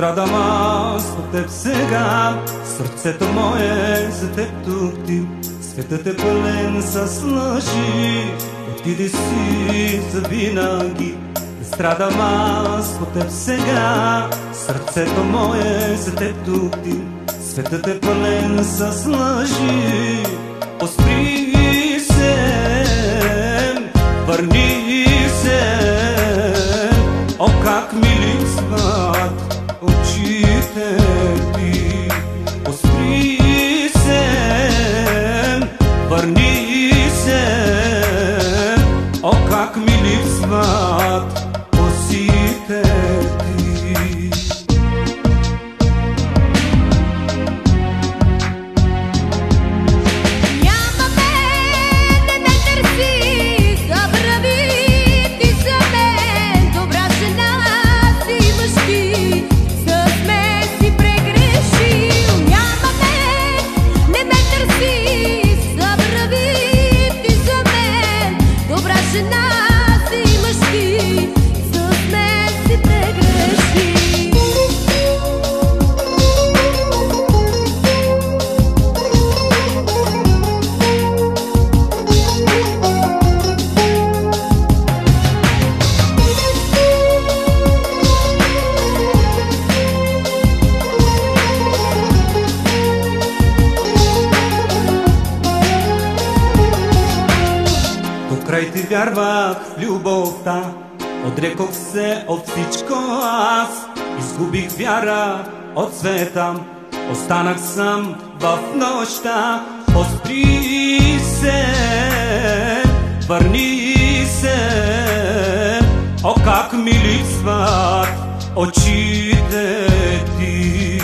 Страдам аз от теб сега, сърцето мое за теб тухти. Светът е пълен с лъжи, отиди си завинаги. Страдам аз от теб сега, сърцето мое за теб тухти. Светът е пълен с лъжи, оспри се, върни се. О, как ми липсват очите ти. Оспри се, върни се. О, как ми липсват косите ти. Край ти вярвах в любовта, отрекох се от всичко аз. Изгубих вяра от света, останах сам в нощта. Оспри се, върни се. О, как ми липсват очите ти.